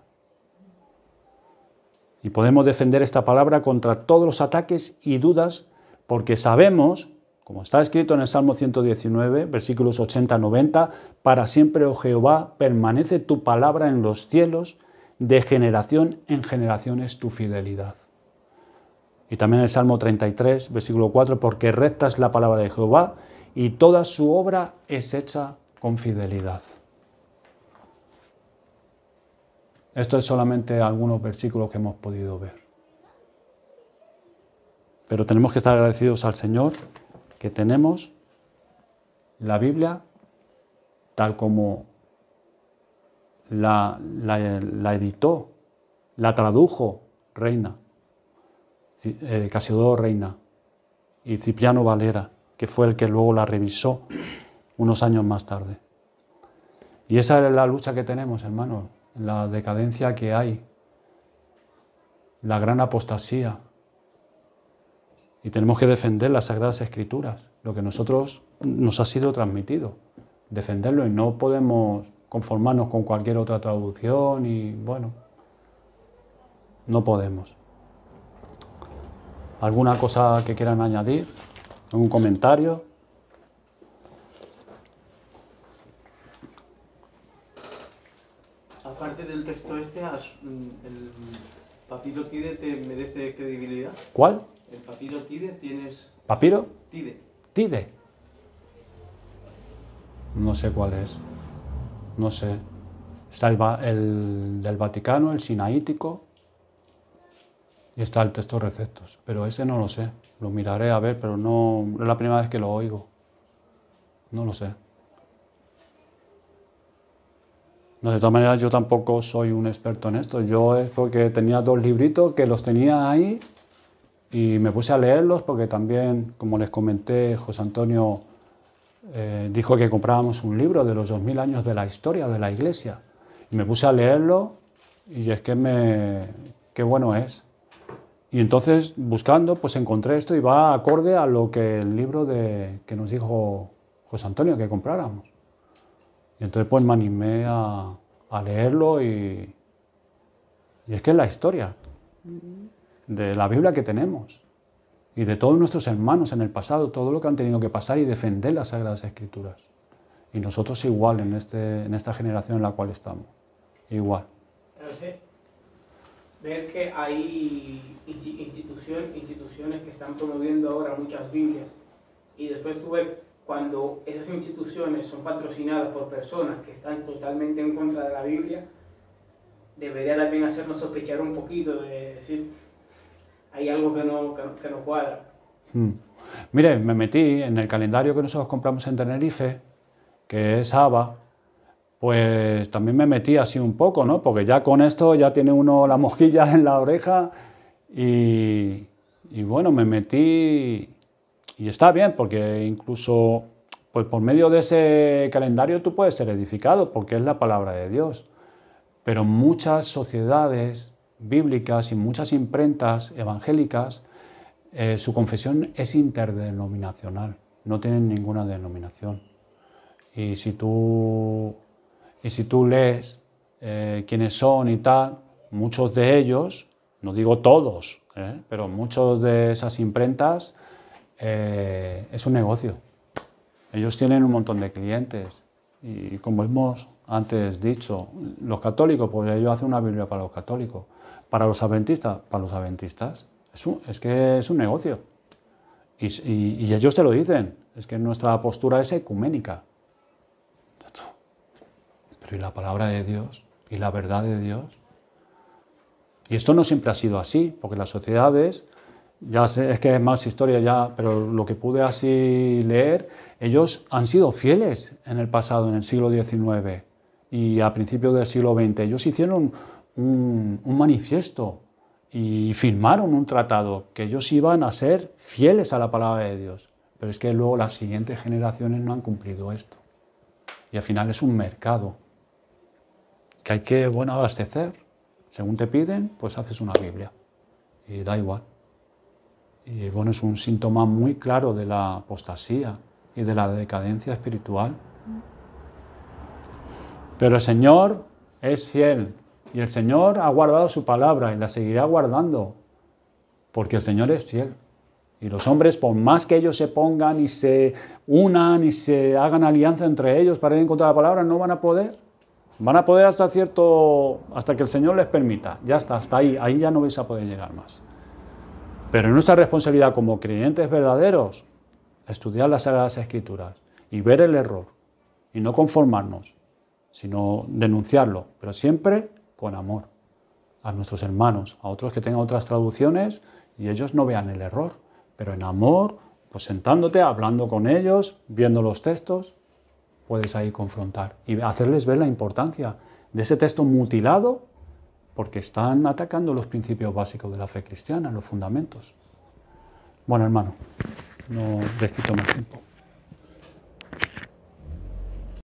Y podemos defender esta palabra contra todos los ataques y dudas porque sabemos, como está escrito en el Salmo 119, versículos 80-90, para siempre, oh Jehová, permanece tu palabra en los cielos, de generación en generación es tu fidelidad. Y también el Salmo 33, versículo 4, porque recta es la palabra de Jehová y toda su obra es hecha con fidelidad. Esto es solamente algunos versículos que hemos podido ver. Pero tenemos que estar agradecidos al Señor que tenemos la Biblia tal como la editó, la tradujo Reina, Casiodoro Reina y Cipriano Valera, que fue el que luego la revisó unos años más tarde. Y esa es la lucha que tenemos, hermanos, la decadencia que hay, la gran apostasía. Y tenemos que defender las Sagradas Escrituras, lo que nosotros nos ha sido transmitido, defenderlo, y no podemos conformarnos con cualquier otra traducción y, bueno, no podemos. ¿Alguna cosa que quieran añadir? ¿Algún comentario? Aparte del texto este, ¿el papiro Tide te merece credibilidad? ¿Cuál? ¿El papiro Tide tienes...? ¿Papiro? Tide. ¿Tide? No sé cuál es. No sé. Está el del Vaticano, el sinaítico, y está el Textus Receptus. Pero ese no lo sé. Lo miraré a ver, pero no es la primera vez que lo oigo. No lo sé. No, de todas maneras, yo tampoco soy un experto en esto. Yo es porque tenía 2 libritos que los tenía ahí y me puse a leerlos porque también, como les comenté, José Antonio dijo que comprábamos un libro de los 2000 años de la historia de la Iglesia. Y me puse a leerlo y es que qué bueno es. Y entonces, buscando, pues encontré esto y va acorde a lo que el libro que nos dijo José Antonio que compráramos. Y entonces pues me animé a leerlo y es que es la historia de la Biblia que tenemos y de todos nuestros hermanos en el pasado, todo lo que han tenido que pasar y defender las Sagradas Escrituras. Y nosotros igual en esta generación en la cual estamos, igual. Ver que hay instituciones que están promoviendo ahora muchas Biblias y después tú ves cuando esas instituciones son patrocinadas por personas que están totalmente en contra de la Biblia, debería también hacernos sospechar un poquito de decir, hay algo que no cuadra. Mire, me metí en el calendario que nosotros compramos en Tenerife, que es ABA, pues también me metí así un poco, ¿no? Porque ya con esto ya tiene uno la mosquilla en la oreja y bueno, me metí. Y está bien, porque incluso pues por medio de ese calendario tú puedes ser edificado, porque es la palabra de Dios. Pero muchas sociedades bíblicas y muchas imprentas evangélicas, su confesión es interdenominacional, no tienen ninguna denominación. Y si tú lees quiénes son y tal, muchos de ellos, no digo todos, pero muchos de esas imprentas, es un negocio. Ellos tienen un montón de clientes y como hemos antes dicho, los católicos, pues ellos hacen una Biblia para los católicos. Para los adventistas, es que es un negocio. Y ellos te lo dicen, es que nuestra postura es ecuménica. Pero ¿y la palabra de Dios? ¿Y la verdad de Dios? Y esto no siempre ha sido así, porque las sociedades, ya sé, es que es más historia ya, pero lo que pude así leer, ellos han sido fieles en el pasado, en el siglo XIX y a principios del siglo XX. Ellos hicieron un manifiesto y firmaron un tratado, que ellos iban a ser fieles a la palabra de Dios. Pero es que luego las siguientes generaciones no han cumplido esto. Y al final es un mercado que hay que, abastecer. Según te piden, pues haces una Biblia. Y da igual. Y es un síntoma muy claro de la apostasía y de la decadencia espiritual. Pero el Señor es fiel. Y el Señor ha guardado su palabra y la seguirá guardando. Porque el Señor es fiel. Y los hombres, por más que ellos se pongan y se unan y se hagan alianza entre ellos para ir en contra de la palabra, no van a poder. Van a poder hasta que el Señor les permita. Ya está, hasta ahí. Ahí ya no vais a poder llegar más. Pero nuestra responsabilidad como creyentes verdaderos, estudiar las Sagradas Escrituras y ver el error. Y no conformarnos, sino denunciarlo. Pero siempre con amor. A nuestros hermanos, a otros que tengan otras traducciones y ellos no vean el error. Pero en amor, pues sentándote, hablando con ellos, viendo los textos, puedes ahí confrontar y hacerles ver la importancia de ese texto mutilado porque están atacando los principios básicos de la fe cristiana, los fundamentos. Bueno, hermano, no les quito más tiempo.